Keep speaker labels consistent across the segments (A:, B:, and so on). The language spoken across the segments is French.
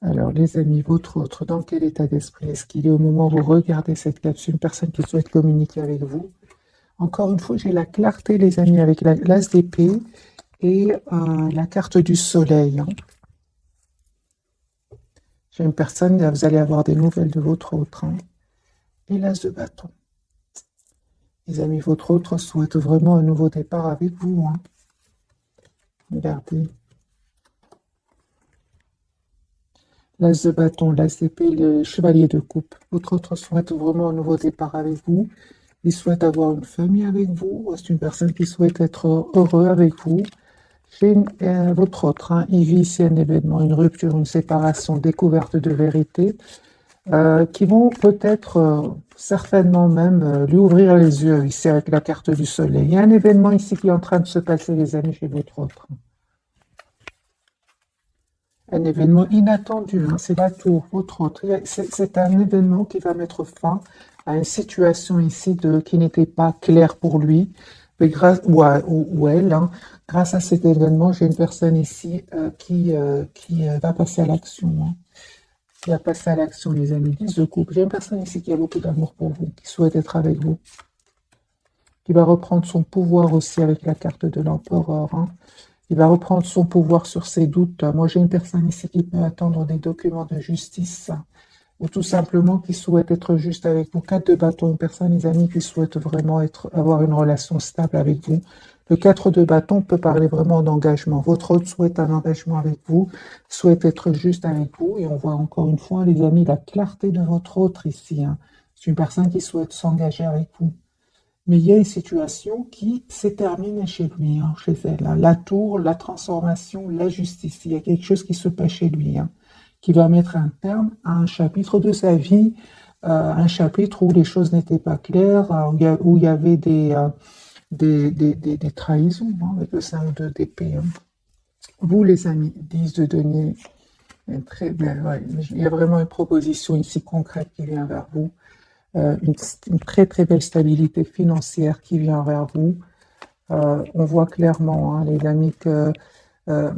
A: Alors, les amis, votre autre, dans quel état d'esprit est-ce qu'il est au moment où vous regardez cette capsule? Une personne qui souhaite communiquer avec vous. Encore une fois, j'ai la clarté, les amis, avec l'as d'épée et la carte du soleil, hein. J'ai une personne, là, vous allez avoir des nouvelles de votre autre, hein. Et l'as de bâton. Les amis, votre autre souhaite vraiment un nouveau départ avec vous, hein. Regardez. L'as de bâton, l'as d'épée, le chevalier de coupe. Votre autre souhaite vraiment un nouveau départ avec vous. Il souhaite avoir une famille avec vous. C'est une personne qui souhaite être heureux avec vous. Chez votre autre, hein, il vit ici un événement, une rupture, une séparation, découverte de vérité, qui vont peut-être, certainement même, lui ouvrir les yeux ici avec la carte du soleil. Il y a un événement ici qui est en train de se passer, les amis, chez votre autre. Un événement inattendu, hein, c'est la tour, votre autre. C'est un événement qui va mettre fin à une situation ici qui n'était pas claire pour lui, mais ou elle, hein. Grâce à cet événement, j'ai une personne ici qui va passer à l'action, hein. Qui va passer à l'action, les amis. 10 de couple. J'ai une personne ici qui a beaucoup d'amour pour vous, qui souhaite être avec vous, qui va reprendre son pouvoir aussi avec la carte de l'empereur, hein. Il va reprendre son pouvoir sur ses doutes. Moi, j'ai une personne ici qui peut attendre des documents de justice ou tout simplement qui souhaite être juste avec vous. 4 de bâton, une personne, les amis, qui souhaite vraiment avoir une relation stable avec vous. Le 4 de bâton peut parler vraiment d'engagement. Votre autre souhaite un engagement avec vous, souhaite être juste avec vous. Et on voit encore une fois, les amis, la clarté de votre autre ici, hein. C'est une personne qui souhaite s'engager avec vous. Mais il y a une situation qui s'est terminée chez lui, hein, chez elle, hein. La tour, la transformation, la justice. Il y a quelque chose qui se passe chez lui, hein, qui va mettre un terme à un chapitre de sa vie, un chapitre où les choses n'étaient pas claires, où il y avait des trahisons, hein, avec le 5 d'épée, hein. Vous, les amis, 10 de denier, très bien, ouais. Il y a vraiment une proposition ici concrète qui vient vers vous. Une très très belle stabilité financière qui vient vers vous. On voit clairement, hein, les amis, que euh,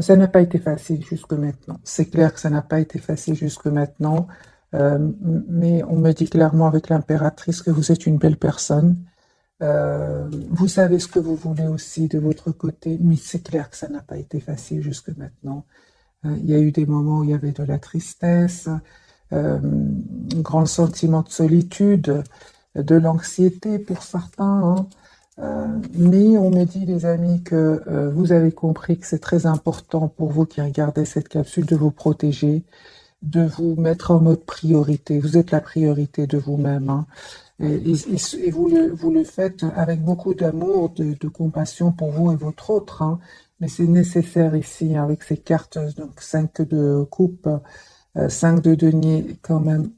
A: ça n'a pas été facile jusque maintenant. C'est clair que ça n'a pas été facile jusque maintenant, mais on me dit clairement avec l'impératrice que vous êtes une belle personne. Vous savez ce que vous voulez aussi de votre côté, mais c'est clair que ça n'a pas été facile jusque maintenant. Il y a eu des moments où il y avait de la tristesse, un grand sentiment de solitude, de l'anxiété pour certains, hein. Mais on me dit, les amis, que vous avez compris que c'est très important pour vous qui regardez cette capsule de vous protéger, de vous mettre en mode priorité. Vous êtes la priorité de vous-même, hein. Et vous le faites avec beaucoup d'amour, de compassion pour vous et votre autre, hein. Mais c'est nécessaire ici, hein, avec ces cartes, donc 5 de coupe, 5 de denier, quand même.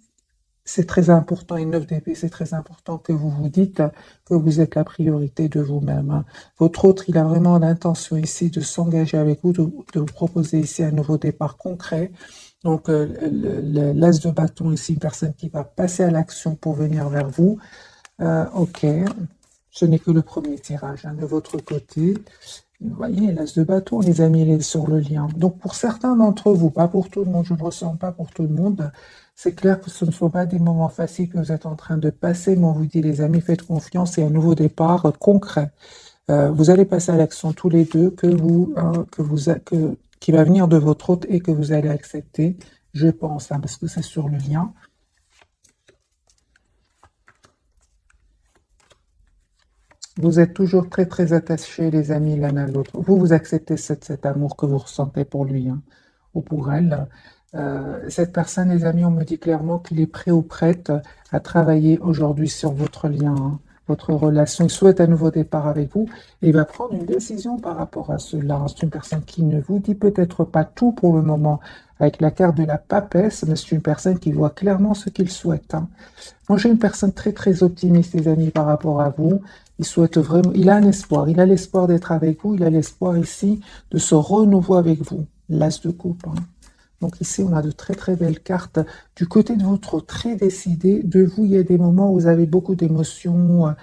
A: C'est très important, et 9 d'épée, c'est très important que vous vous dites que vous êtes la priorité de vous-même, hein. Votre autre, il a vraiment l'intention ici de s'engager avec vous, de vous proposer ici un nouveau départ concret. Donc, l'as de bâton ici, une personne qui va passer à l'action pour venir vers vous. Ok, ce n'est que le premier tirage, hein, de votre côté. Vous voyez, l'as de bâton, les amis, il est sur le lien. Donc, pour certains d'entre vous, pas pour tout le monde, je ne ressens pas pour tout le monde, c'est clair que ce ne sont pas des moments faciles que vous êtes en train de passer, mais on vous dit, les amis, faites confiance et un nouveau départ concret. Vous allez passer à l'action tous les deux, qui va venir de votre hôte et que vous allez accepter, je pense, hein, parce que c'est sur le lien. Vous êtes toujours très très attachés, les amis, l'un à l'autre. Vous acceptez cet amour que vous ressentez pour lui, hein, ou pour elle. Cette personne, les amis, on me dit clairement qu'il est prêt ou prête à travailler aujourd'hui sur votre lien, hein, votre relation. Il souhaite un nouveau départ avec vous et il va prendre une décision par rapport à cela. C'est une personne qui ne vous dit peut-être pas tout pour le moment avec la carte de la papesse, mais c'est une personne qui voit clairement ce qu'il souhaite, hein. Moi, j'ai une personne très très optimiste, les amis, par rapport à vous. Il souhaite vraiment, il a un espoir, il a l'espoir d'être avec vous, il a l'espoir ici de ce renouveau avec vous. L'as de coupe, hein. Donc ici, on a de très très belles cartes. Du côté de votre très décidé, de vous, il y a des moments où vous avez beaucoup d'émotions.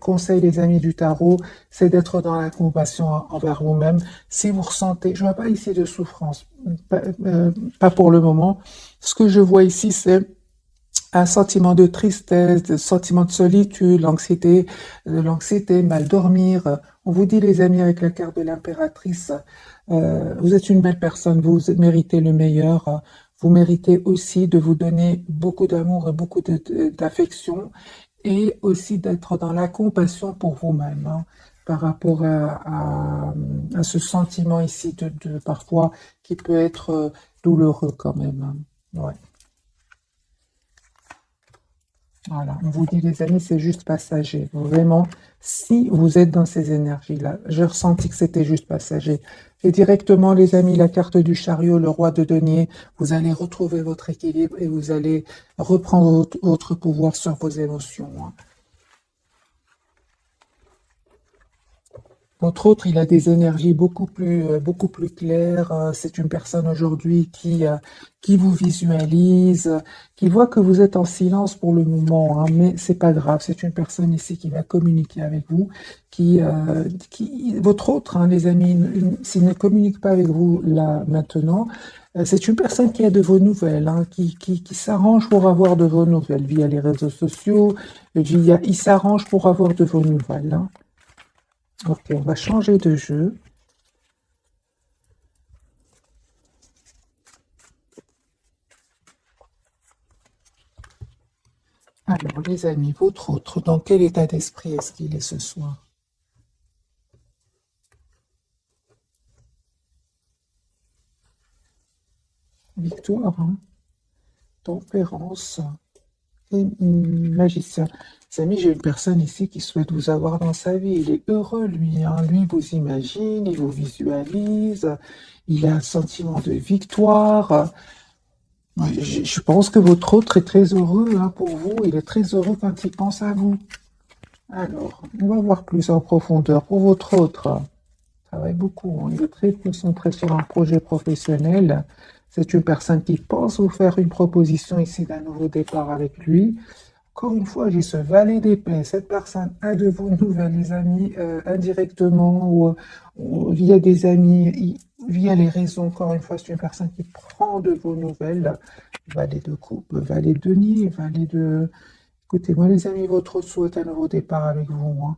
A: Conseil des amis du tarot, c'est d'être dans la compassion envers vous-même. Si vous ressentez, je ne vois pas ici de souffrance, pas pour le moment. Ce que je vois ici, c'est un sentiment de tristesse, un sentiment de solitude, l'anxiété, mal dormir. On vous dit, les amis, avec la carte de l'impératrice, vous êtes une belle personne, vous méritez le meilleur. Vous méritez aussi de vous donner beaucoup d'amour et beaucoup d'affection et aussi d'être dans la compassion pour vous-même, hein, par rapport à ce sentiment ici parfois qui peut être douloureux quand même, hein. Ouais. Voilà, on vous dit les amis, c'est juste passager. Vraiment, si vous êtes dans ces énergies-là, j'ai ressenti que c'était juste passager. Et directement, les amis, la carte du chariot, le roi de denier, vous allez retrouver votre équilibre et vous allez reprendre votre pouvoir sur vos émotions, hein. Votre autre, il a des énergies beaucoup plus claires. C'est une personne aujourd'hui qui vous visualise, qui voit que vous êtes en silence pour le moment, hein, mais c'est pas grave. C'est une personne ici qui va communiquer avec vous, votre autre, hein, les amis, s'il ne communique pas avec vous là maintenant, c'est une personne qui a de vos nouvelles, hein, qui s'arrange pour avoir de vos nouvelles via les réseaux sociaux, il s'arrange pour avoir de vos nouvelles, hein. Ok, on va changer de jeu. Alors, les amis, votre autre, dans quel état d'esprit est-ce qu'il est ce soir? Victoire, hein, tempérance et magicien. Les amis, j'ai une personne ici qui souhaite vous avoir dans sa vie. Il est heureux, lui, hein. Lui, il vous imagine, il vous visualise, il a un sentiment de victoire. Ouais, je pense que votre autre est très heureux, hein, pour vous. Il est très heureux quand il pense à vous. Alors, on va voir plus en profondeur. Pour votre autre, il travaille beaucoup, hein. Il est très concentré sur un projet professionnel. C'est une personne qui pense vous faire une proposition ici d'un nouveau départ avec lui. Encore une fois, j'ai ce valet d'épée. Cette personne a de vos nouvelles, les amis, indirectement ou via des amis, via les réseaux. Encore une fois, c'est une personne qui prend de vos nouvelles. Valet de coupe, valet de denier, valet de... Écoutez, moi, les amis, votre souhaite un nouveau départ avec vous, hein.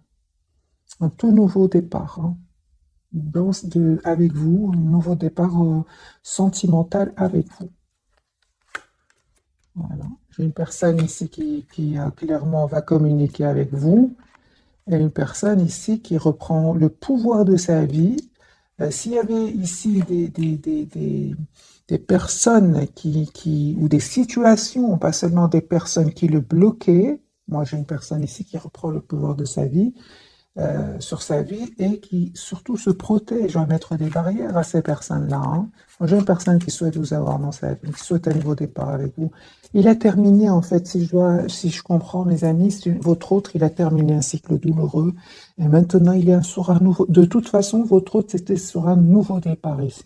A: Un tout nouveau départ, hein. Avec vous, un nouveau départ sentimental avec vous. Voilà. J'ai une personne ici qui clairement va communiquer avec vous et une personne ici qui reprend le pouvoir de sa vie. S'il y avait ici des personnes ou des situations, pas seulement des personnes qui le bloquaient, moi j'ai une personne ici qui reprend le pouvoir de sa vie, sur sa vie et qui surtout se protège, va mettre des barrières à ces personnes-là, hein. Moi, j'ai une personne qui souhaite vous avoir dans sa vie, qui souhaite un nouveau départ avec vous. Il a terminé, en fait, si je comprends, mes amis, votre autre, il a terminé un cycle douloureux et maintenant il est sur un nouveau. De toute façon, votre autre, c'était sur un nouveau départ ici.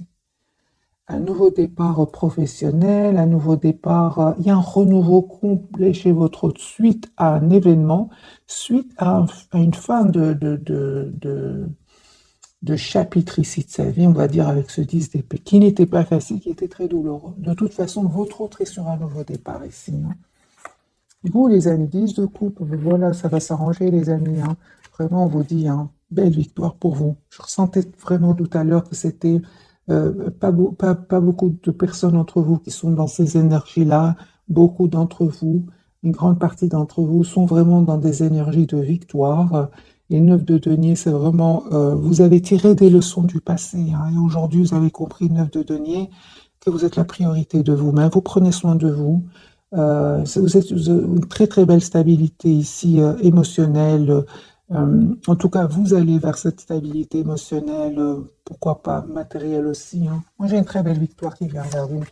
A: Un nouveau départ professionnel, un nouveau départ, il y a un renouveau complet chez votre hôte suite à un événement, suite à une fin de chapitre ici de sa vie, on va dire avec ce 10 d'épée, qui n'était pas facile, qui était très douloureux. De toute façon, votre autre est sur un nouveau départ ici, hein. Vous, les amis, 10 de coupe, voilà, ça va s'arranger, les amis, hein. Vraiment, on vous dit, hein, belle victoire pour vous. Je ressentais vraiment tout à l'heure que c'était pas beaucoup de personnes entre vous qui sont dans ces énergies-là. Beaucoup d'entre vous, une grande partie d'entre vous sont vraiment dans des énergies de victoire. Les 9 de denier, c'est vraiment, vous avez tiré des leçons du passé, hein, et aujourd'hui, vous avez compris, 9 de denier, que vous êtes la priorité de vous-même. Vous prenez soin de vous. Vous êtes une très très belle stabilité ici émotionnelle. En tout cas, vous allez vers cette stabilité émotionnelle, pourquoi pas matérielle aussi, hein. Moi, j'ai une très belle victoire qui vient vers vous.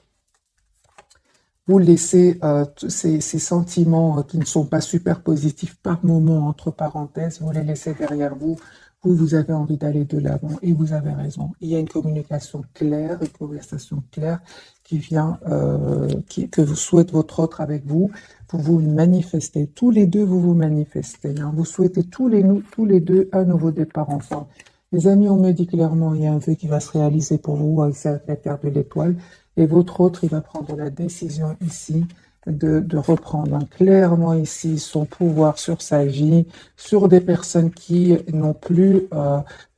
A: Vous laissez ces sentiments qui ne sont pas super positifs par moment, entre parenthèses, vous les laissez derrière vous. vous avez envie d'aller de l'avant et vous avez raison. Il y a une communication claire, une conversation claire qui vient, que vous souhaite votre autre avec vous. Vous manifestez. Tous les deux, vous manifestez. Hein. Vous souhaitez tous les deux un nouveau départ ensemble. Les amis, on me dit clairement, il y a un vœu qui va se réaliser pour vous avec la carte de l'étoile. Et votre autre, il va prendre la décision ici de reprendre clairement ici son pouvoir sur sa vie, sur des personnes qui n'ont plus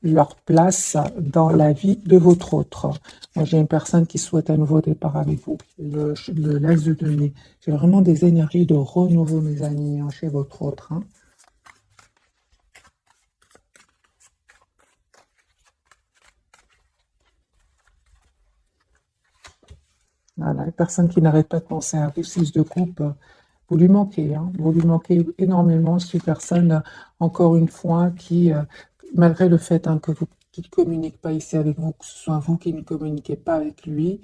A: leur place dans la vie de votre autre. Moi, j'ai une personne qui souhaite un nouveau départ avec vous, l'as de denier. J'ai vraiment des énergies de renouveau, mes amis, hein, chez votre autre. Hein. Voilà, une personne qui n'arrête pas de penser à vous, 6 de coupe, vous lui manquez, hein, vous lui manquez énormément. C'est une personne, encore une fois, qui, malgré le fait hein, qu'il ne communique pas ici avec vous, que ce soit vous qui ne communiquez pas avec lui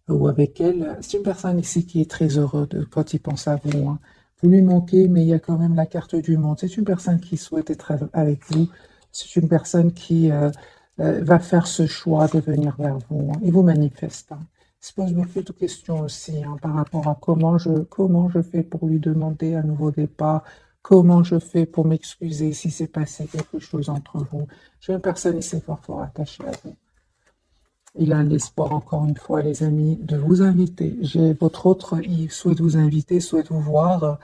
A: ou avec elle, c'est une personne ici qui est très heureuse quand il pense à vous. Hein. Vous lui manquez, mais il y a quand même la carte du monde. C'est une personne qui souhaite être avec vous. C'est une personne qui va faire ce choix de venir vers vous. Hein, et vous manifeste. Hein. Il se pose beaucoup de questions aussi hein, par rapport à comment je fais pour lui demander un nouveau départ, comment je fais pour m'excuser si c'est passé quelque chose entre vous. J'ai une personne qui s'est fort attachée à vous. Il a l'espoir, encore une fois, les amis, de vous inviter. J'ai votre autre, il souhaite vous inviter, souhaite vous voir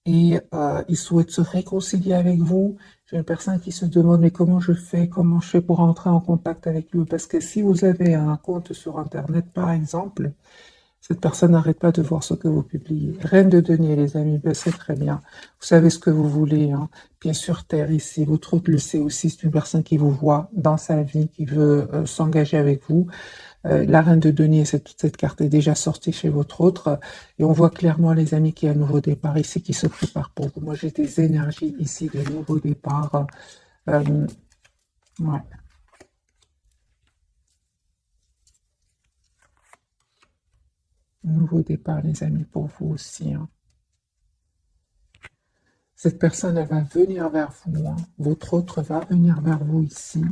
A: et il souhaite se réconcilier avec vous. J'ai une personne qui se demande mais comment je fais pour entrer en contact avec lui? Parce que si vous avez un compte sur Internet, par exemple, cette personne n'arrête pas de voir ce que vous publiez. Reine de denier, les amis, ben c'est très bien. Vous savez ce que vous voulez. Hein. Bien sur Terre, ici, votre autre le sait aussi. C'est une personne qui vous voit dans sa vie, qui veut s'engager avec vous. La reine de denier, cette carte est déjà sortie chez votre autre. Et on voit clairement, les amis, qu'il y a un nouveau départ ici qui se prépare pour vous. Moi, j'ai des énergies ici de nouveau départ. Ouais. Nouveau départ, les amis, pour vous aussi. Hein. Cette personne, elle va venir vers vous. Hein. Votre autre va venir vers vous ici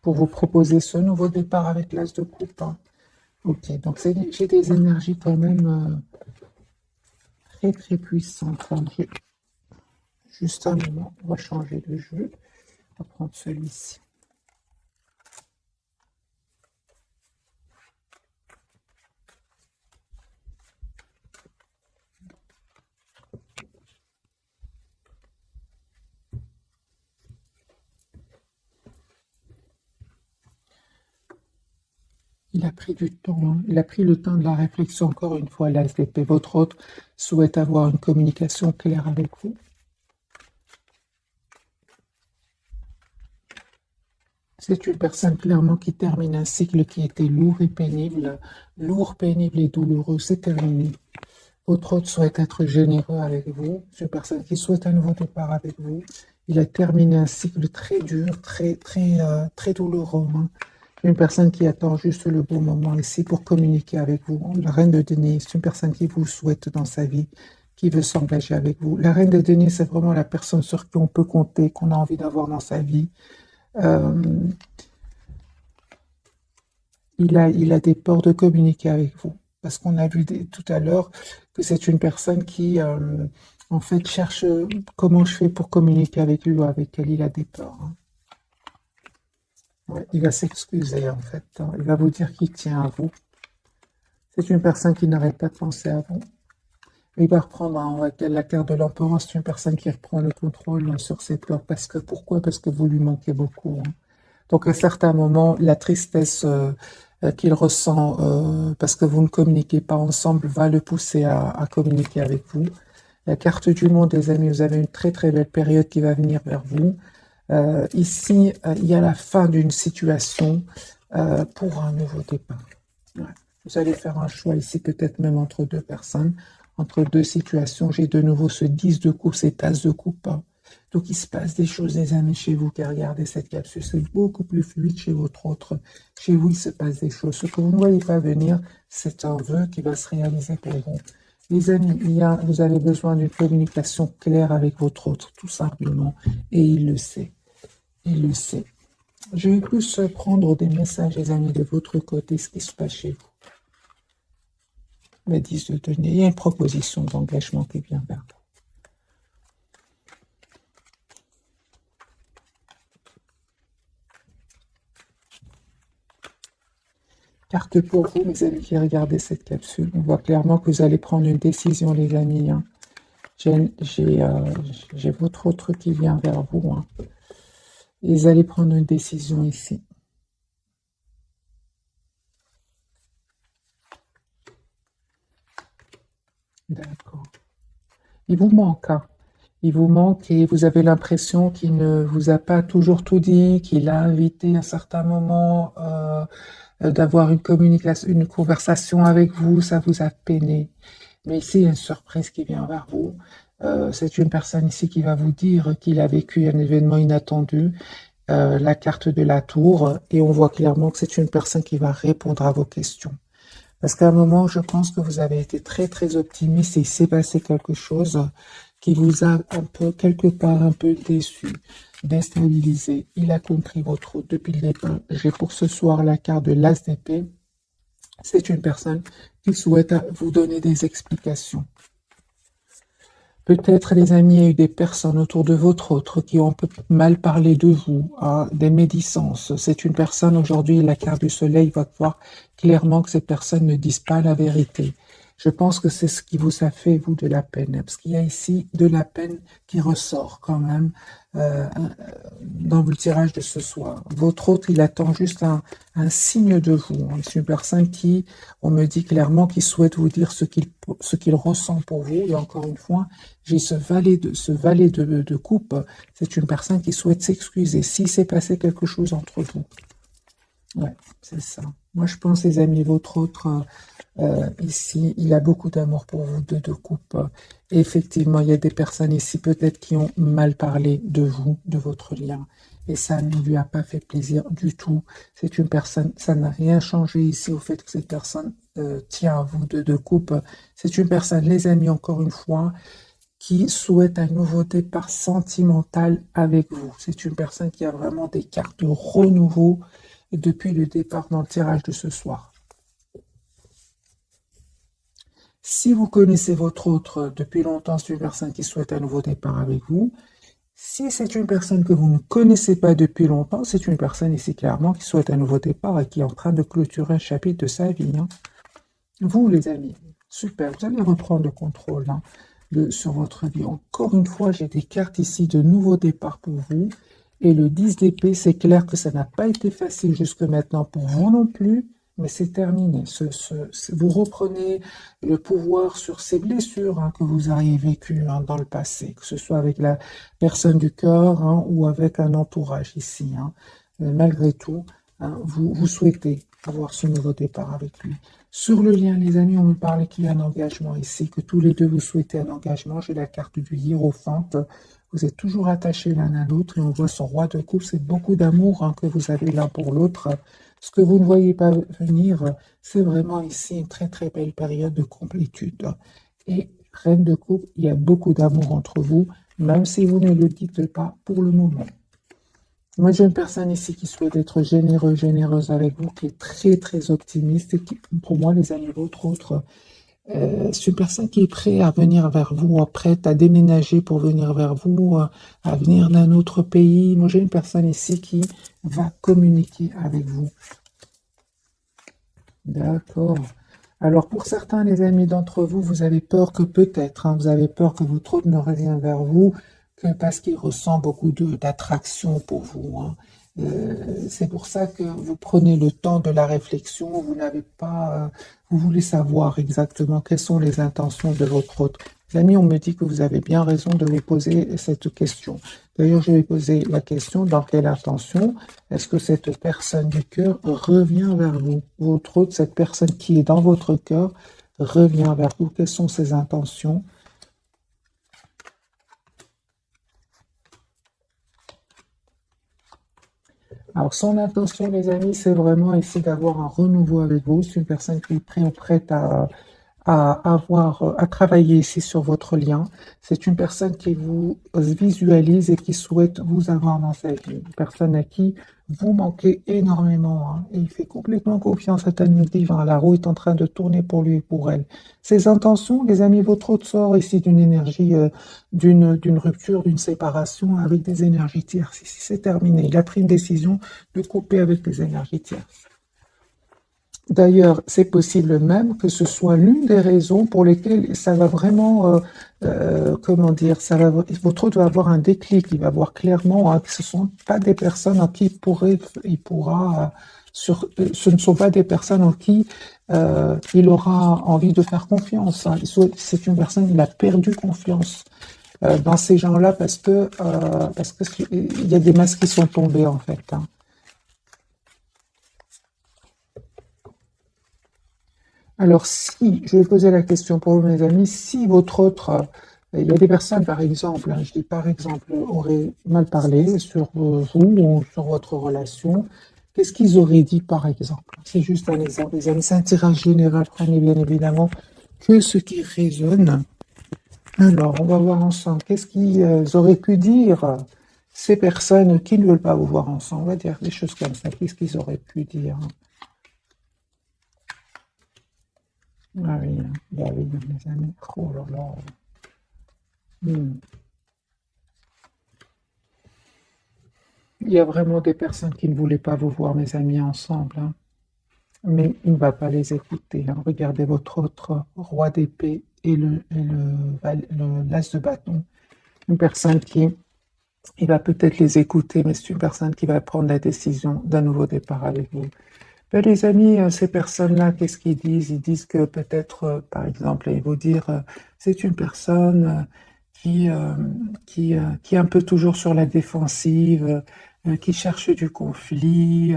A: pour vous proposer ce nouveau départ avec l'as de coupe. Hein. Ok, donc j'ai des énergies quand même très puissantes. Hein. Juste un moment, on va changer de jeu. On va prendre celui-ci. Il a pris du temps, hein. Il a pris le temps de la réflexion, encore une fois, l'as d'épée. Votre autre souhaite avoir une communication claire avec vous. C'est une personne clairement qui termine un cycle qui était lourd, pénible et douloureux. C'est terminé. Votre autre souhaite être généreux avec vous. C'est une personne qui souhaite un nouveau départ avec vous. Il a terminé un cycle très dur, très douloureux. Hein. Une personne qui attend juste le bon moment ici pour communiquer avec vous. La reine de denier, c'est une personne qui vous souhaite dans sa vie, qui veut s'engager avec vous. La reine de denier, c'est vraiment la personne sur qui on peut compter, qu'on a envie d'avoir dans sa vie. Il a des peurs de communiquer avec vous. Parce qu'on a vu tout à l'heure que c'est une personne qui, en fait, cherche comment je fais pour communiquer avec lui ou avec elle. Il a des peurs. Hein. Ouais, il va s'excuser, en fait. Hein. Il va vous dire qu'il tient à vous. C'est une personne qui n'arrête pas de penser à vous. Il va reprendre hein, la carte de l'empereur. C'est une personne qui reprend le contrôle hein, sur ses peurs. Pourquoi? Parce que vous lui manquez beaucoup. Hein. Donc, à certains moments, la tristesse qu'il ressent parce que vous ne communiquez pas ensemble va le pousser à communiquer avec vous. La carte du monde, les amis, vous avez une très belle période qui va venir vers vous. Ici, il y a la fin d'une situation pour un nouveau départ. Ouais. Vous allez faire un choix ici, peut-être même entre deux personnes, entre deux situations. J'ai de nouveau ce 10 de coupe, cette as de coupe. Hein. Donc, il se passe des choses, les amis, chez vous qui regardez cette capsule. C'est beaucoup plus fluide chez votre autre. Chez vous, il se passe des choses. Ce que vous ne voyez pas venir, c'est un vœu qui va se réaliser pour vous. Les amis, vous avez besoin d'une communication claire avec votre autre, tout simplement. Et il le sait. il le sait. Je vais plus prendre des messages, les amis, de votre côté, ce qui se passe chez vous. La 10 de denier, il y a une proposition d'engagement qui vient vers vous. Carte pour vous, mes amis qui regardez cette capsule. On voit clairement que vous allez prendre une décision, les amis. Hein. J'ai votre autre qui vient vers vous. Hein. Et vous allez prendre une décision ici. D'accord. Il vous manque. Hein. Il vous manque et vous avez l'impression qu'il ne vous a pas toujours tout dit, qu'il a invité à un certain moment d'avoir une communication, une conversation avec vous, ça vous a peiné. Mais ici, il y a une surprise qui vient vers vous. C'est une personne ici qui va vous dire qu'il a vécu un événement inattendu, la carte de la tour, et on voit clairement que c'est une personne qui va répondre à vos questions. Parce qu'à un moment, je pense que vous avez été très très optimiste et il s'est passé quelque chose qui vous a un peu, quelque part, un peu déçu, déstabilisé. Il a compris votre route depuis le départ. J'ai pour ce soir la carte de l'As d'épée. C'est une personne qui souhaite vous donner des explications. Peut-être, les amis, il y a eu des personnes autour de votre autre qui ont un peu mal parlé de vous, hein, des médisances. C'est une personne, aujourd'hui, la carte du soleil va voir clairement que ces personnes ne disent pas la vérité. Je pense que c'est ce qui vous a fait, vous, de la peine. Parce qu'il y a ici de la peine qui ressort quand même dans le tirage de ce soir. Votre autre, il attend juste un signe de vous. C'est une personne qui, on me dit clairement, qui souhaite vous dire ce qu'il ressent pour vous. Et encore une fois, j'ai ce valet de coupe. C'est une personne qui souhaite s'excuser s'il s'est passé quelque chose entre vous. Ouais, c'est ça. Moi, je pense, les amis, votre autre, ici, il a beaucoup d'amour pour vous, de coupe. Et effectivement, il y a des personnes ici, peut-être, qui ont mal parlé de vous, de votre lien. Et ça ne lui a pas fait plaisir du tout. C'est une personne, ça n'a rien changé ici au fait que cette personne tient à vous, de coupe. C'est une personne, les amis, encore une fois, qui souhaite un nouveau départ sentimental avec vous. C'est une personne qui a vraiment des cartes de renouveau depuis le départ dans le tirage de ce soir. Si vous connaissez votre autre depuis longtemps, c'est une personne qui souhaite un nouveau départ avec vous. Si c'est une personne que vous ne connaissez pas depuis longtemps, c'est une personne ici clairement qui souhaite un nouveau départ et qui est en train de clôturer un chapitre de sa vie. Hein. Vous, les amis, super, vous allez reprendre le contrôle sur votre vie. Encore une fois, j'ai des cartes ici de nouveau départ pour vous. Et le 10 d'épée, c'est clair que ça n'a pas été facile jusque maintenant pour vous non plus, mais c'est terminé. Vous reprenez le pouvoir sur ces blessures que vous auriez vécues dans le passé, que ce soit avec la personne du cœur ou avec un entourage ici. Malgré tout, vous souhaitez avoir ce nouveau départ avec lui. Sur le lien, les amis, on me parle qu'il y a un engagement ici, que tous les deux vous souhaitez un engagement. J'ai la carte du hiérophante. Vous êtes toujours attachés l'un à l'autre et on voit son roi de coupe. C'est beaucoup d'amour que vous avez l'un pour l'autre. Ce que vous ne voyez pas venir, c'est vraiment ici une très très belle période de complétude. Et reine de coupe, il y a beaucoup d'amour entre vous, même si vous ne le dites pas pour le moment. Moi, j'ai une personne ici qui souhaite être généreux, généreuse avec vous, qui est très très optimiste et qui, pour moi, les amis, votre autre, c'est une personne qui est prête à venir vers vous, prête à déménager pour venir vers vous, à venir d'un autre pays. Moi, j'ai une personne ici qui va communiquer avec vous. D'accord. Alors, pour certains, les amis d'entre vous, vous avez peur que peut-être, vous avez peur que votre autre ne revienne vers vous, que parce qu'il ressent beaucoup d'attraction pour vous. C'est pour ça que vous prenez le temps de la réflexion, vous n'avez pas, vous voulez savoir exactement quelles sont les intentions de votre autre. Les amis, on me dit que vous avez bien raison de vous poser cette question. D'ailleurs, je vais poser la question, dans quelle intention est-ce que cette personne du cœur revient vers vous? Votre autre, cette personne qui est dans votre cœur, revient vers vous. Quelles sont ses intentions? Alors, son intention, les amis, c'est vraiment essayer d'avoir un renouveau avec vous. C'est une personne qui est prête à travailler ici sur votre lien. C'est une personne qui vous visualise et qui souhaite vous avoir dans sa vie. Une personne à qui vous manquez énormément, hein. Et il fait complètement confiance à Tanu Divin. La roue est en train de tourner pour lui et pour elle. Ses intentions, les amis, votre autre sort ici d'une énergie, d'une rupture, d'une séparation avec des énergies tierces. Ici, c'est terminé. Il a pris une décision de couper avec les énergies tierces. D'ailleurs, c'est possible même que ce soit l'une des raisons pour lesquelles ça va vraiment, comment dire, votre autre va avoir un déclic, il va voir clairement, hein, que ce ne sont pas des personnes en qui il pourra, ce ne sont pas des personnes en qui il aura envie de faire confiance, hein. C'est une personne, il a perdu confiance dans ces gens-là parce que il y a des masques qui sont tombés en fait, hein. Alors, si, je vais poser la question pour vous, mes amis, si votre autre, il y a des personnes, par exemple, hein, je dis par exemple, auraient mal parlé sur vous ou sur votre relation, qu'est-ce qu'ils auraient dit, par exemple? C'est juste un exemple, les amis, c'est un tirage général, prenez bien évidemment que ce qui résonne. Alors, on va voir ensemble, qu'est-ce qu'ils auraient pu dire, ces personnes qui ne veulent pas vous voir ensemble, on va dire des choses comme ça, qu'est-ce qu'ils auraient pu dire? Ah oui, hein. Bah oui, mes amis, oh là là. Hmm. Il y a vraiment des personnes qui ne voulaient pas vous voir, mes amis, ensemble, hein. Mais il ne va pas les écouter, hein. Regardez votre autre roi d'épée et l'as de bâton. Une personne qui, il va peut-être les écouter, mais c'est une personne qui va prendre la décision d'un nouveau départ avec vous. Ben, les amis, ces personnes-là, qu'est-ce qu'ils disent? Ils disent que peut-être, par exemple, ils vont dire, c'est une personne qui, euh, qui est un peu toujours sur la défensive, qui cherche du conflit,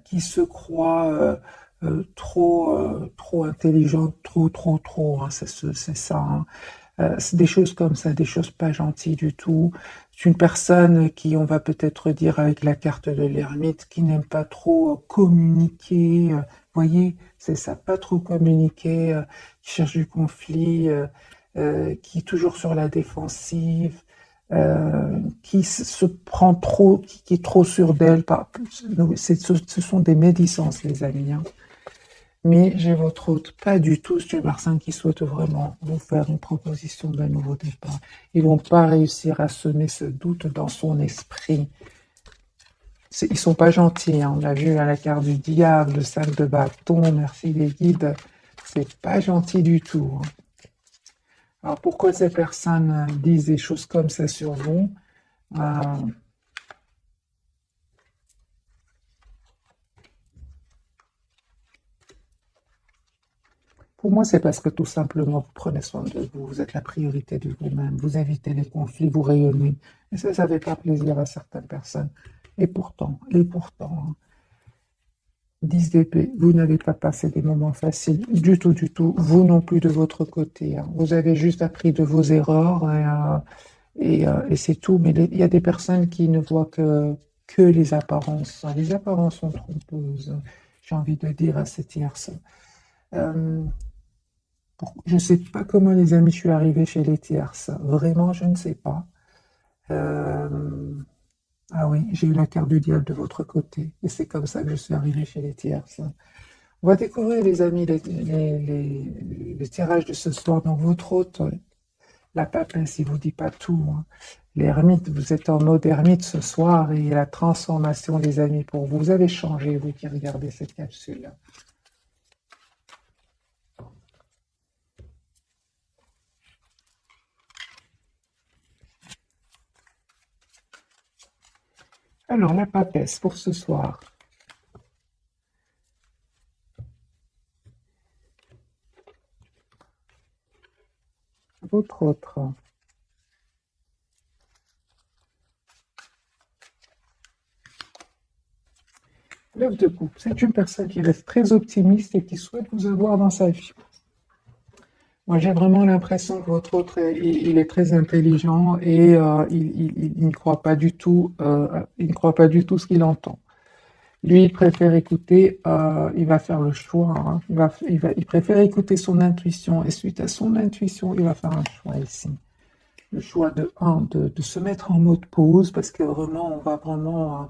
A: qui se croit trop intelligente, trop, hein, c'est ça, hein. C'est des choses comme ça, des choses pas gentilles du tout. C'est une personne qui, on va peut-être dire avec la carte de l'ermite, qui n'aime pas trop communiquer. Voyez, c'est ça, pas trop communiquer, qui cherche du conflit, qui est toujours sur la défensive, qui se prend trop, qui est trop sûre d'elle. Ce sont des médisances, les amis, hein. Mais j'ai votre hôte, pas du tout, c'est une personne qui souhaite vraiment vous faire une proposition d'un nouveau départ. Ils vont pas réussir à semer ce doute dans son esprit. Ils sont pas gentils, hein. On a vu à la carte du diable, le 5 de bâton, merci les guides, c'est pas gentil du tout, hein. Alors pourquoi ces personnes disent des choses comme ça sur vous? Euh, Pour moi, c'est parce que tout simplement, vous prenez soin de vous, vous êtes la priorité de vous-même, vous évitez les conflits, vous rayonnez. Et ça ne fait pas plaisir à certaines personnes. Et pourtant, hein, 10 d'épée, vous n'avez pas passé des moments faciles du tout. Vous non plus de votre côté, hein. Vous avez juste appris de vos erreurs et c'est tout. Mais il y a des personnes qui ne voient que les apparences. Les apparences sont trompeuses, j'ai envie de dire à ces tierces. Euh, Je ne sais pas comment, les amis, je suis arrivée chez les tierces. Vraiment, je ne sais pas. Euh, Ah oui, j'ai eu la carte du diable de votre côté. Et c'est comme ça que je suis arrivée chez les tierces. On va découvrir, les amis, les tirages de ce soir. Donc, votre hôte, la papesse, il vous dit pas tout, hein. L'ermite, vous êtes en mode ermite ce soir et la transformation, les amis, pour vous. Vous avez changé, vous qui regardez cette capsule. Alors, la papesse pour ce soir. Votre autre. L'œuf de coupe, c'est une personne qui reste très optimiste et qui souhaite vous avoir dans sa vie. Moi, j'ai vraiment l'impression que votre autre, il est très intelligent et il ne croit pas du tout, il ne croit pas du tout ce qu'il entend. Lui, il préfère écouter, il va faire le choix, hein. Il préfère écouter son intuition, et suite à son intuition, il va faire un choix ici. Le choix de se mettre en mode pause, parce que vraiment, on va vraiment,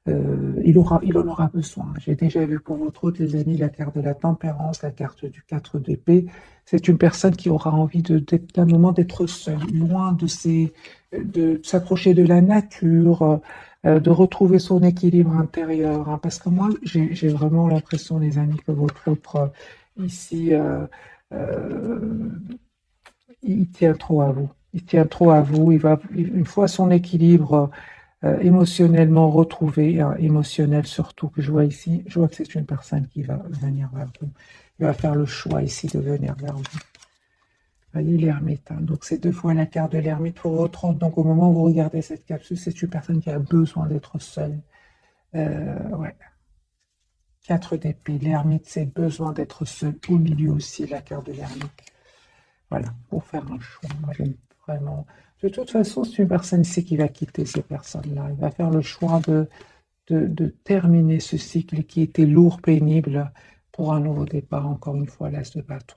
A: il en aura besoin. J'ai déjà vu pour votre autre, les amis, la carte de la tempérance, la carte du 4 d'épée. C'est une personne qui aura envie d'un moment d'être seule, loin de s'approcher de la nature, de retrouver son équilibre intérieur, hein. Parce que moi, j'ai vraiment l'impression, les amis, que votre autre, ici, euh, il tient trop à vous. Il tient trop à vous. Une fois son équilibre émotionnellement retrouvé, hein, émotionnel surtout, que je vois ici, je vois que c'est une personne qui va venir vers vous. Il va faire le choix ici de venir vers vous. Voyez l'ermite, hein. Donc c'est deux fois la carte de l'ermite pour votre autre. Donc au moment où vous regardez cette capsule, c'est une personne qui a besoin d'être seule. Ouais. 4 d'épée. L'ermite, c'est besoin d'être seul. Au milieu aussi, la carte de l'ermite. Voilà, pour faire un choix. Moi, j'aime vraiment. De toute façon, c'est une personne ici qui va quitter ces personnes-là. Il va faire le choix de terminer ce cycle qui était lourd, pénible, pour un nouveau départ. Encore une fois, l'as de bâton.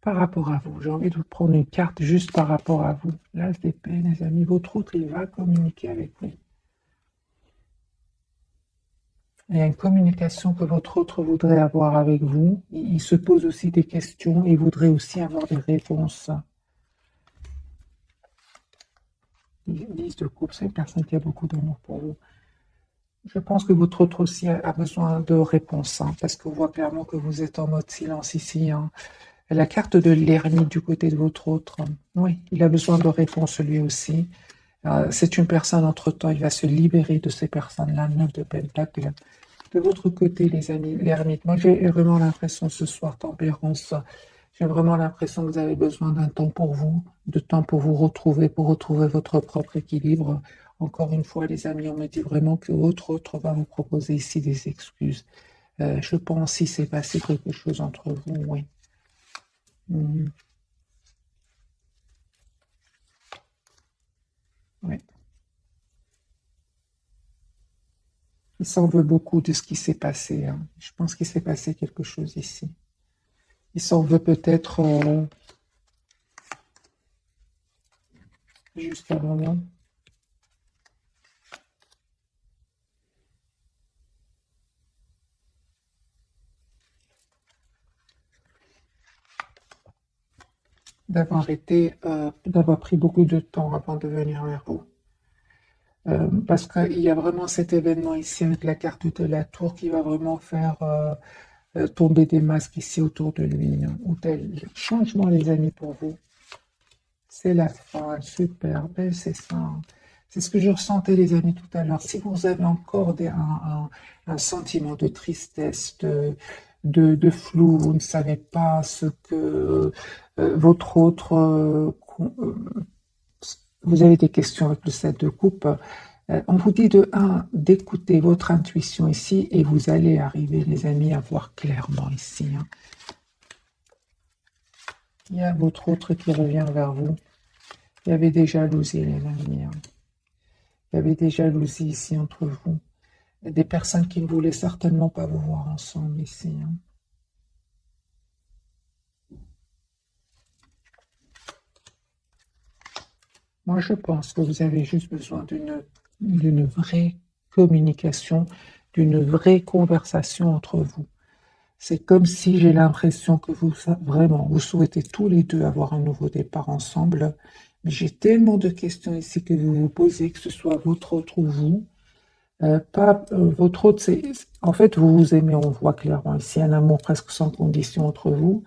A: Par rapport à vous, j'ai envie de vous prendre une carte juste par rapport à vous. L'as d'épée, les amis, votre autre, il va communiquer avec vous. Il y a une communication que votre autre voudrait avoir avec vous. Il se pose aussi des questions et voudrait aussi avoir des réponses. 10 de coupe, c'est une personne qui a beaucoup d'amour pour vous. Je pense que votre autre aussi a besoin de réponses, hein, parce qu'on voit clairement que vous êtes en mode silence ici, hein. La carte de l'ermite du côté de votre autre, oui, il a besoin de réponses lui aussi. C'est une personne, entre-temps, il va se libérer de ces personnes-là, 9 de pentacle. De votre côté, les amis, l'ermite, moi j'ai vraiment l'impression ce soir, tempérance, j'ai vraiment l'impression que vous avez besoin d'un temps pour vous, de temps pour retrouver votre propre équilibre. Encore une fois, les amis, on me dit vraiment que votre autre va vous proposer ici des excuses. Je pense qu'il s'est passé quelque chose entre vous, oui. Mhm. Oui. Il s'en veut beaucoup de ce qui s'est passé, hein. Je pense qu'il s'est passé quelque chose ici. Il s'en veut peut-être juste un moment. D'avoir pris beaucoup de temps avant de venir vers vous. Parce qu'il y a vraiment cet événement ici avec la carte de la tour qui va vraiment faire tomber des masques ici autour de lui, hein. Ou tel changement, les amis, pour vous. C'est la fin, super, ben, c'est ça, hein. C'est ce que je ressentais, les amis, tout à l'heure. Si vous avez encore un sentiment de tristesse, de flou, vous ne savez pas ce que votre autre... vous avez des questions avec le 7 de coupe. On vous dit de un d'écouter votre intuition ici et vous allez arriver, les amis, à voir clairement ici, hein. Il y a votre autre qui revient vers vous. Il y avait des jalousies, les amis, hein. Il y avait des jalousies ici entre vous. Des personnes qui ne voulaient certainement pas vous voir ensemble ici, hein. Moi, je pense que vous avez juste besoin d'une vraie communication, d'une vraie conversation entre vous. C'est comme si j'ai l'impression que vraiment, vous souhaitez tous les deux avoir un nouveau départ ensemble. Mais j'ai tellement de questions ici que vous vous posez, que ce soit votre autre ou vous. Pas votre autre, en fait, vous vous aimez, on voit clairement ici un amour presque sans condition entre vous.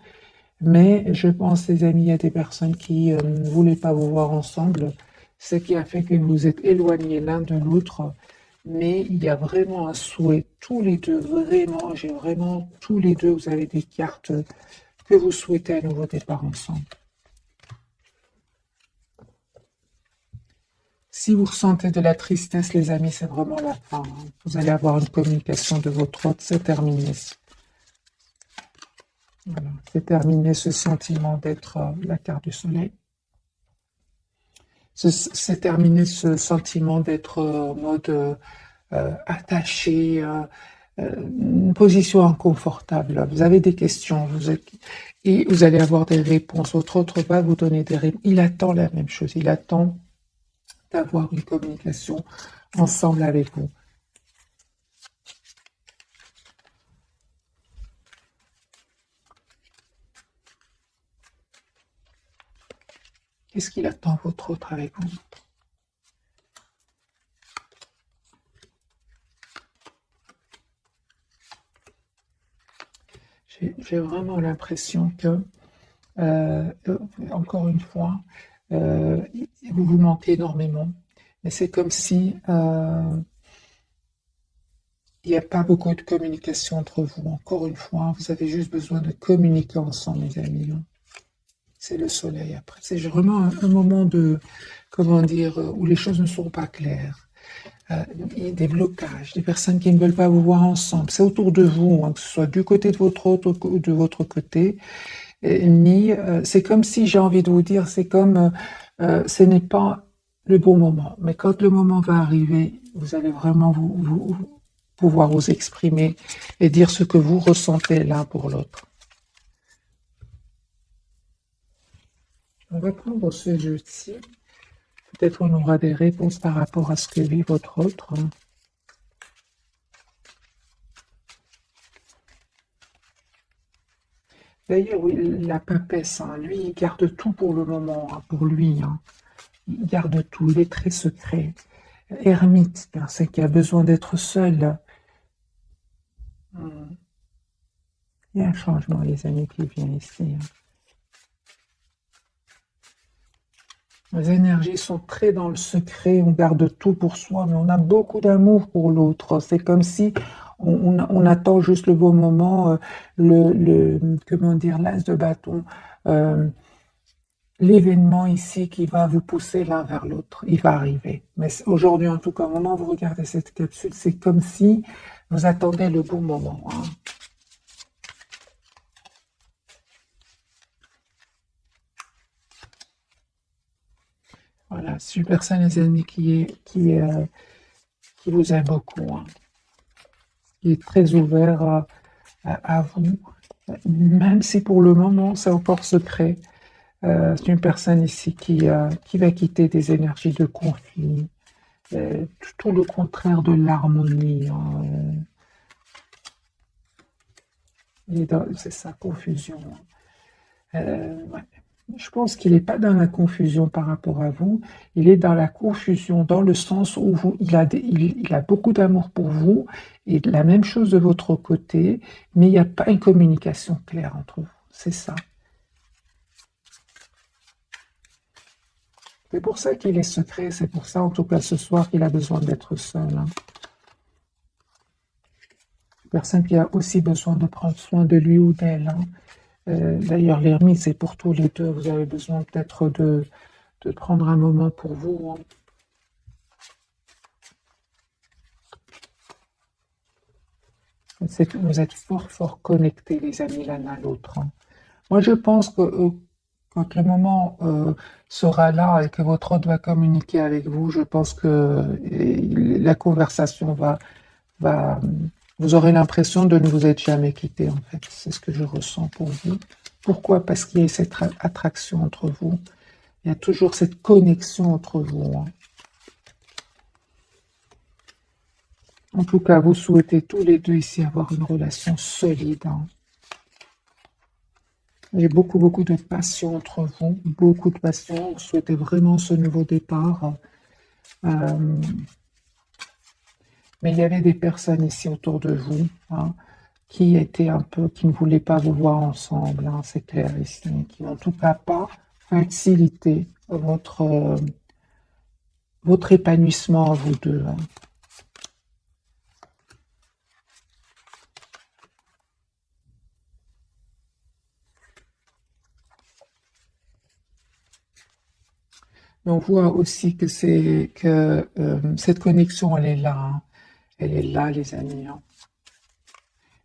A: Mais je pense, les amis, il y a des personnes qui ne voulaient pas vous voir ensemble, ce qui a fait que vous vous êtes éloignés l'un de l'autre. Mais il y a vraiment un souhait, tous les deux, vraiment, j'ai vraiment, tous les deux, vous avez des cartes que vous souhaitez un nouveau départ ensemble. Si vous ressentez de la tristesse, les amis, c'est vraiment la fin, hein. Vous allez avoir une communication de votre autre, c'est terminé. Voilà, c'est terminé ce sentiment d'être la carte du soleil. C'est terminé ce sentiment d'être en mode attaché, une position inconfortable. Vous avez des questions, et vous allez avoir des réponses. Votre autre va vous donner des réponses. Il attend la même chose. Il attend d'avoir une communication ensemble avec vous. Qu'est-ce qu'il attend, votre autre, avec vous? J'ai vraiment l'impression que, encore une fois, vous vous manquez énormément. Mais c'est comme si il n'y a pas beaucoup de communication entre vous. Encore une fois, vous avez juste besoin de communiquer ensemble, mes amis. C'est le soleil après. C'est vraiment un moment de, comment dire, où les choses ne sont pas claires. Il y a des blocages, des personnes qui ne veulent pas vous voir ensemble. C'est autour de vous, hein, que ce soit du côté de votre autre ou de votre côté. C'est comme si, j'ai envie de vous dire, c'est comme, ce n'est pas le bon moment. Mais quand le moment va arriver, vous allez vraiment pouvoir vous exprimer et dire ce que vous ressentez l'un pour l'autre. On va prendre ce jeu-ci. Peut-être on aura des réponses par rapport à ce que vit votre autre. D'ailleurs, oui, la papesse, hein, lui, il garde tout pour le moment, hein, pour lui. Hein. Il garde tout, il est très secret. Ermite, c'est qui a besoin d'être seul. Hmm. Il y a un changement, les amis, qui vient ici. Hein. Les énergies sont très dans le secret, on garde tout pour soi, mais on a beaucoup d'amour pour l'autre. C'est comme si on attend juste le bon moment, comment dire, l'as de bâton, euh, l'événement ici qui va vous pousser l'un vers l'autre. Il va arriver. Mais aujourd'hui, en tout cas, au moment où vous regardez cette capsule, c'est comme si vous attendez le bon moment. Hein. Voilà, c'est une personne, les amis, qui vous aime beaucoup, hein, qui est très ouvert à vous, même si pour le moment c'est encore secret. C'est une personne ici qui va quitter des énergies de conflit, tout le contraire de l'harmonie. Hein, c'est sa confusion. Ouais. Je pense qu'il n'est pas dans la confusion par rapport à vous, il est dans la confusion dans le sens où il a beaucoup d'amour pour vous et la même chose de votre côté, mais il n'y a pas une communication claire entre vous. C'est ça. C'est pour ça qu'il est secret, c'est pour ça en tout cas ce soir qu'il a besoin d'être seul. Hein. Personne qui a aussi besoin de prendre soin de lui ou d'elle. Hein. D'ailleurs, l'ermite, c'est pour tous les deux. Vous avez besoin peut-être de prendre un moment pour vous. Hein. Vous êtes fort, fort connectés, les amis, l'un à l'autre. Hein. Moi, je pense que quand le moment sera là et que votre hôte va communiquer avec vous, je pense que la conversation va, vous aurez l'impression de ne vous être jamais quitté, en fait. C'est ce que je ressens pour vous. Pourquoi? Parce qu'il y a cette attraction entre vous. Il y a toujours cette connexion entre vous. Hein. En tout cas, vous souhaitez tous les deux ici avoir une relation solide. Hein. J'ai beaucoup, beaucoup de passion entre vous. Beaucoup de passion. Vous souhaitez vraiment ce nouveau départ. Mais il y avait des personnes ici autour de vous, hein, qui étaient un peu, qui ne voulaient pas vous voir ensemble, hein, c'est clair ici, qui n'ont en tout cas pas facilité votre épanouissement à vous deux. Hein. Mais on voit aussi que cette connexion, elle est là. Hein. Elle est là, les amis. Hein.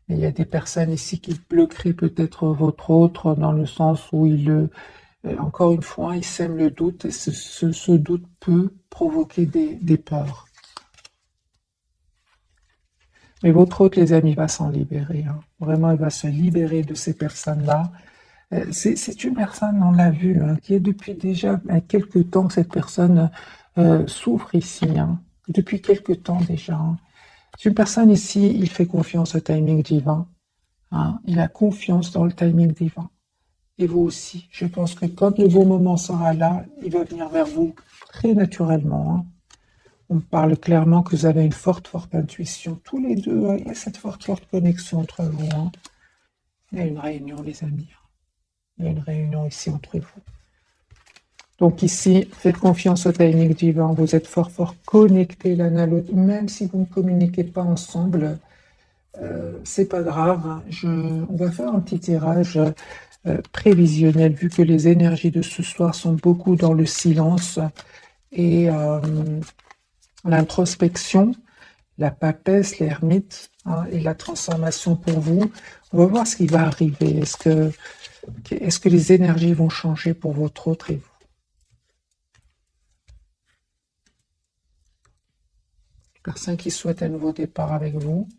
A: Et il y a des personnes ici qui bloqueraient peut-être votre autre dans le sens où encore une fois, il sème le doute et ce doute peut provoquer des peurs. Et votre autre, les amis, va s'en libérer, hein. Vraiment, il va se libérer de ces personnes-là. C'est une personne, on l'a vu, hein, qui est depuis déjà quelques temps, cette personne souffre ici, hein, depuis quelques temps déjà, hein. C'est une personne ici, il fait confiance au timing divin, hein, il a confiance dans le timing divin. Et vous aussi, je pense que quand le bon moment sera là, il va venir vers vous très naturellement, hein. On parle clairement que vous avez une forte, forte intuition. Tous les deux, hein, il y a cette forte, forte connexion entre vous, hein. Il y a une réunion, les amis. Il y a une réunion ici entre vous. Donc ici, faites confiance au timing divin. Vous êtes fort, fort connectés l'un à l'autre. Même si vous ne communiquez pas ensemble, c'est pas grave, hein. On va faire un petit tirage prévisionnel, vu que les énergies de ce soir sont beaucoup dans le silence et l'introspection, la papesse, l'ermite, hein, et la transformation pour vous. On va voir ce qui va arriver. Est-ce que les énergies vont changer pour votre autre et vous? Personne qui souhaite un nouveau départ avec vous.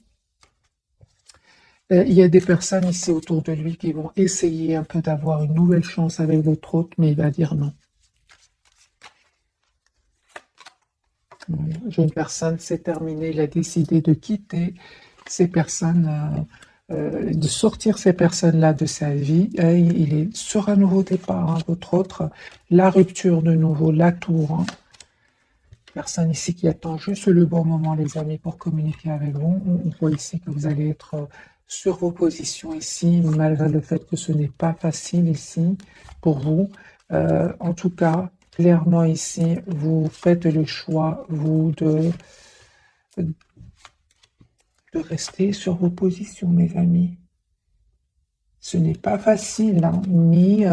A: Il y a des personnes ici autour de lui qui vont essayer un peu d'avoir une nouvelle chance avec votre hôte, mais il va dire non. Voilà. J'ai une personne, c'est terminé, il a décidé de quitter ces personnes, de sortir ces personnes-là de sa vie. Et il est sur un nouveau départ, hein, votre autre, la rupture de nouveau, la tour, hein. Personne ici qui attend juste le bon moment, les amis, pour communiquer avec vous. On voit ici que vous allez être sur vos positions ici, malgré le fait que ce n'est pas facile ici pour vous. En tout cas, clairement ici, vous faites le choix, vous, de rester sur vos positions, mes amis. Ce n'est pas facile, hein, mais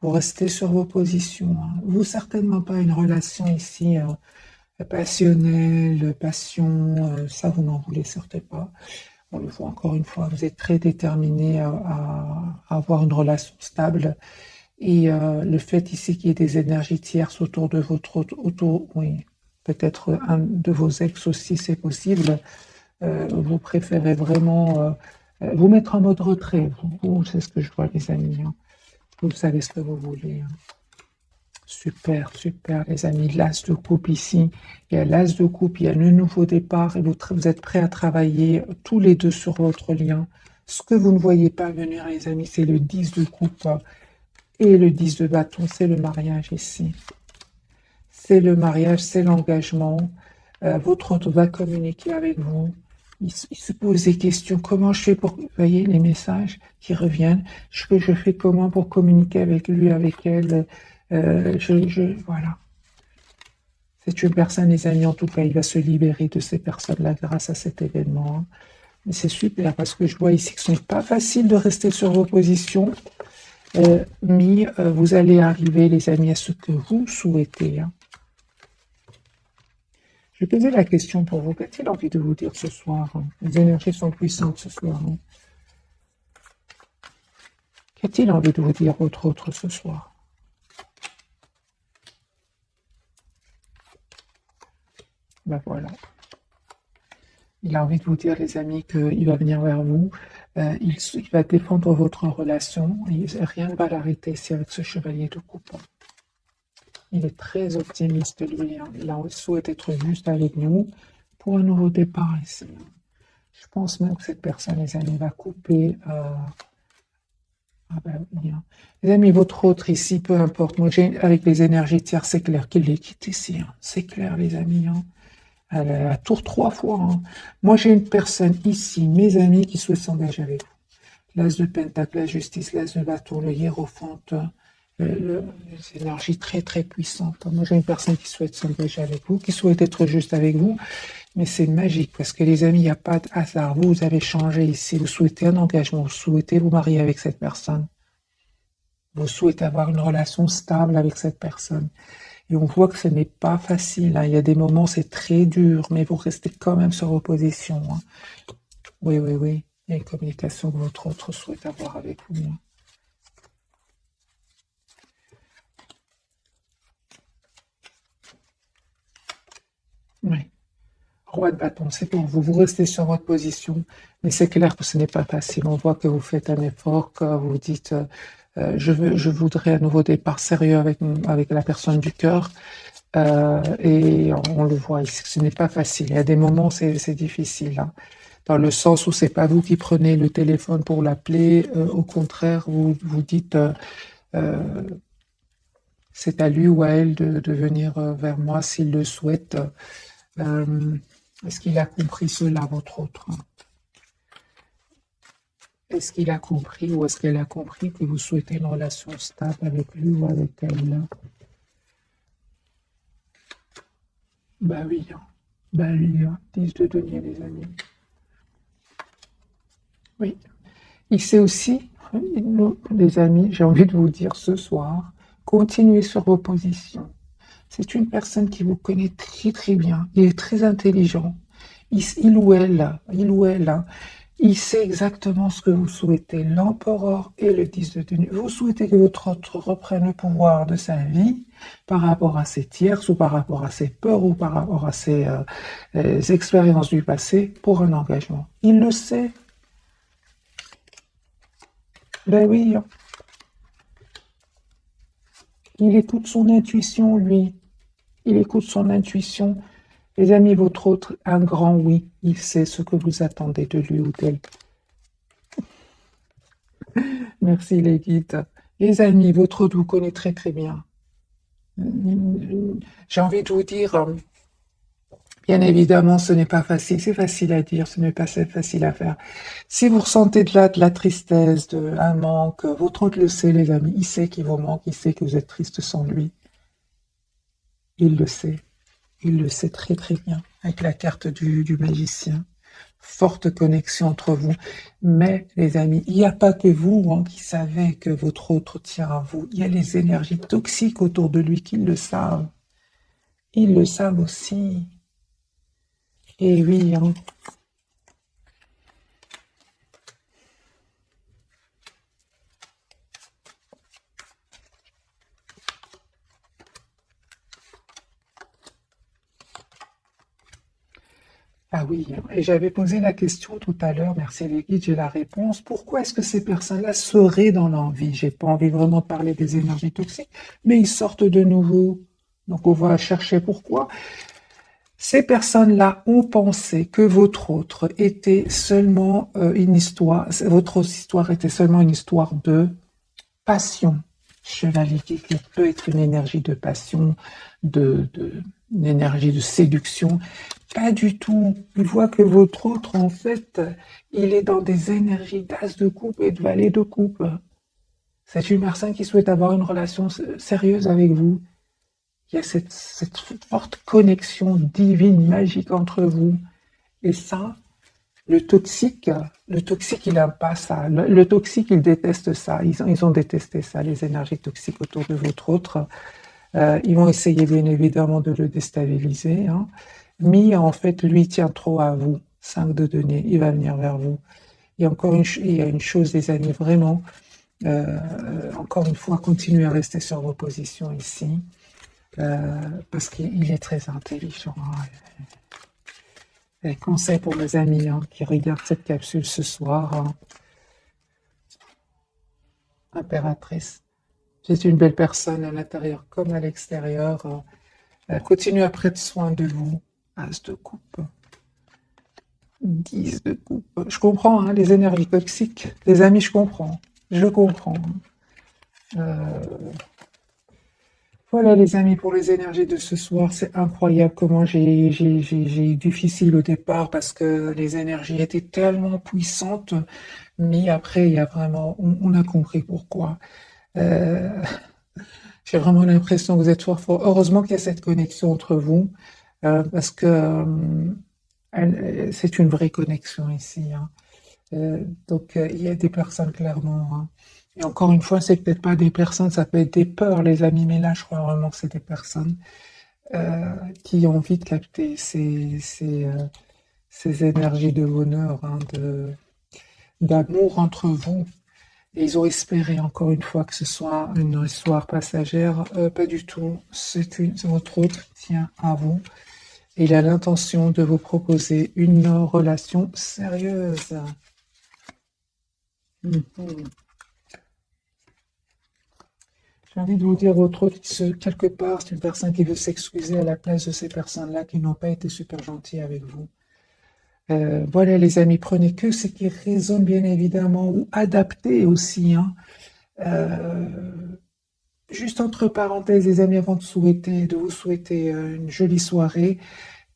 A: vous restez sur vos positions, hein. Vous, certainement pas une relation ici passionnelle, passion, ça vous n'en voulez certes pas. On le voit encore une fois, vous êtes très déterminé à avoir une relation stable. Et le fait ici qu'il y ait des énergies tierces autour de oui, peut-être un de vos ex aussi, c'est possible. Vous préférez vraiment vous mettre en mode retrait. C'est ce que je vois, les amis, hein. Vous savez ce que vous voulez, hein. Super, super, les amis. L'as de coupe ici. Il y a l'as de coupe, il y a le nouveau départ et vous êtes prêts à travailler tous les deux sur votre lien. Ce que vous ne voyez pas venir, les amis, c'est le 10 de coupe et le 10 de bâton, c'est le mariage ici. C'est le mariage, c'est l'engagement. Votre autre va communiquer avec vous. Il se pose des questions. Comment je fais pour... Vous voyez les messages qui reviennent. Je fais comment pour communiquer avec lui, avec elle. Voilà. C'est une personne, les amis, en tout cas, il va se libérer de ces personnes-là grâce à cet événement, hein. Mais c'est super parce que je vois ici que ce n'est pas facile de rester sur vos positions. Mais vous allez arriver, les amis, à ce que vous souhaitez, hein. Je vais poser la question pour vous. Qu'a-t-il envie de vous dire ce soir, hein? Les énergies sont puissantes ce soir, hein. Qu'a-t-il envie de vous dire autre ce soir? Ben voilà. Il a envie de vous dire, les amis, qu'il va venir vers vous. Il va défendre votre relation. Et rien ne va l'arrêter ici avec ce chevalier de coupe. Il est très optimiste, lui, hein. Il souhaite être juste avec nous pour un nouveau départ ici. Je pense même que cette personne, les amis, va couper. Ah ben oui, hein. Les amis, votre autre ici, peu importe. Moi, avec les énergies tierces, c'est clair qu'il les quitte ici, hein. C'est clair, les amis, hein. Elle a la tour 3 fois, hein. Moi, j'ai une personne ici, mes amis, qui souhaite s'engager avec vous. L'as de pentacle, la justice, l'as de bâton, le hiérophante, les énergies très, très puissantes. Moi, j'ai une personne qui souhaite s'engager avec vous, qui souhaite être juste avec vous. Mais c'est magique parce que les amis, il n'y a pas de hasard. Vous avez changé ici. Vous souhaitez un engagement. Vous souhaitez vous marier avec cette personne. Vous souhaitez avoir une relation stable avec cette personne. Et on voit que ce n'est pas facile, hein. Il y a des moments, c'est très dur, mais vous restez quand même sur vos positions, hein. Oui, oui, oui. Il y a une communication que votre autre souhaite avoir avec vous, hein. Oui. roi de bâton, c'est pour vous. Vous restez sur votre position, mais c'est clair que ce n'est pas facile. On voit que vous faites un effort, que vous dites je voudrais un nouveau départ sérieux avec la personne du cœur. Et on le voit ici, ce n'est pas facile. Il y a des moments, c'est difficile, hein, dans le sens où c'est pas vous qui prenez le téléphone pour l'appeler. Au contraire, vous dites euh, c'est à lui ou à elle de venir vers moi s'il le souhaite. Euh, Est-ce qu'il a compris cela, votre autre? Est-ce qu'il a compris ou est-ce qu'elle a compris que vous souhaitez une relation stable avec lui ou avec elle? Bah oui, hein. Bah oui, hein. 10 de denier, les amis. Oui. Il sait aussi, nous, les amis, j'ai envie de vous dire ce soir, continuez sur vos positions. C'est une personne qui vous connaît très très bien. Il est très intelligent. Il ou elle, hein, il sait exactement ce que vous souhaitez. L'empereur et le 10 de denier. Vous souhaitez que votre autre reprenne le pouvoir de sa vie par rapport à ses tierces ou par rapport à ses peurs ou par rapport à ses expériences du passé pour un engagement. Il le sait. Ben oui, hein. Il écoute son intuition, lui. Il écoute son intuition. Les amis, votre autre, un grand oui. Il sait ce que vous attendez de lui ou d'elle. Merci les guides. Les amis, votre autre vous connaît très très bien. J'ai envie de vous dire, bien évidemment, ce n'est pas facile. C'est facile à dire, ce n'est pas facile à faire. Si vous ressentez de la tristesse, un manque, votre autre le sait, les amis. Il sait qu'il vous manque, il sait que vous êtes triste sans lui. Il le sait. Il le sait très très bien. Avec la carte du magicien. Forte connexion entre vous. Mais, les amis, il n'y a pas que vous hein, qui savez que votre autre tient à vous. Il y a les énergies toxiques autour de lui qui le savent. Ils le savent aussi. Et oui, hein. Ah oui, hein. Et j'avais posé la question tout à l'heure, merci les guides, j'ai la réponse. Pourquoi est-ce que ces personnes-là seraient dans l'envie? J'ai pas envie vraiment de parler des énergies toxiques, mais ils sortent de nouveau. Donc on va chercher pourquoi. Ces personnes-là ont pensé que votre autre était seulement une histoire, votre histoire était seulement une histoire de passion. Chevalier qui peut être une énergie de passion, une énergie de séduction. Pas du tout. Il voit que votre autre, en fait, il est dans des énergies d'as de coupe et de valet de coupe. C'est une personne qui souhaite avoir une relation sérieuse avec vous. Il y a cette forte connexion divine, magique entre vous. Et ça, le toxique, il n'aime pas ça. Le toxique, il déteste ça. Ils ont détesté ça, les énergies toxiques autour de votre autre. Ils vont essayer, bien évidemment, de le déstabiliser. Hein. Mais en fait, lui tient trop à vous. 5 de denier, il va venir vers vous. Et encore il y a une chose, les amis, vraiment, encore une fois, continuez à rester sur vos positions ici. Parce qu'il est très intelligent. Hein. Et conseil pour mes amis hein, qui regardent cette capsule ce soir. Hein. Impératrice, c'est une belle personne à l'intérieur comme à l'extérieur. Continue à prendre soin de vous. As de coupe. 10 de coupe. Je comprends hein, les énergies toxiques. Les amis, je comprends. Je comprends. Voilà les amis pour les énergies de ce soir, c'est incroyable comment j'ai eu difficile au départ parce que les énergies étaient tellement puissantes, mais après il y a vraiment, on a compris pourquoi. Euh, j'ai vraiment l'impression que vous êtes fort fort. Heureusement qu'il y a cette connexion entre vous parce que c'est une vraie connexion ici. Hein. Donc il y a des personnes clairement. Hein. Et encore une fois, c'est peut-être pas des personnes, ça peut être des peurs, les amis, mais là, je crois vraiment que c'est des personnes qui ont envie de capter ces énergies de bonheur, hein, d'amour entre vous. Et ils ont espéré, encore une fois, que ce soit une histoire passagère. Pas du tout. C'est votre autre qui tient à vous. Et il a l'intention de vous proposer une relation sérieuse. Mhm. J'ai envie de vous dire autre chose, quelque part, c'est une personne qui veut s'excuser à la place de ces personnes-là qui n'ont pas été super gentilles avec vous. Voilà, les amis, prenez que ce qui résonne bien évidemment, ou adaptez aussi, hein. Euh, Juste entre parenthèses, les amis, avant de vous souhaiter une jolie soirée,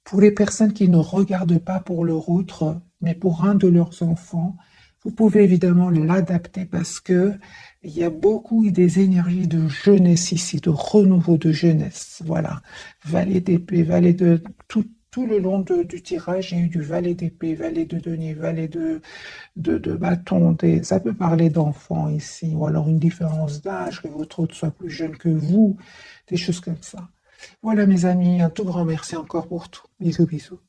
A: pour les personnes qui ne regardent pas pour leur autre, mais pour un de leurs enfants, vous pouvez évidemment l'adapter parce que il y a beaucoup des énergies de jeunesse ici, de renouveau de jeunesse. Voilà. Valet d'épée, valet de tout le long du tirage, il y a eu du valet d'épée, valet de denier, valet de bâton. Ça peut parler d'enfants ici, ou alors une différence d'âge, que votre autre soit plus jeune que vous, des choses comme ça. Voilà mes amis, un tout grand merci encore pour tout. Bisous, bisous.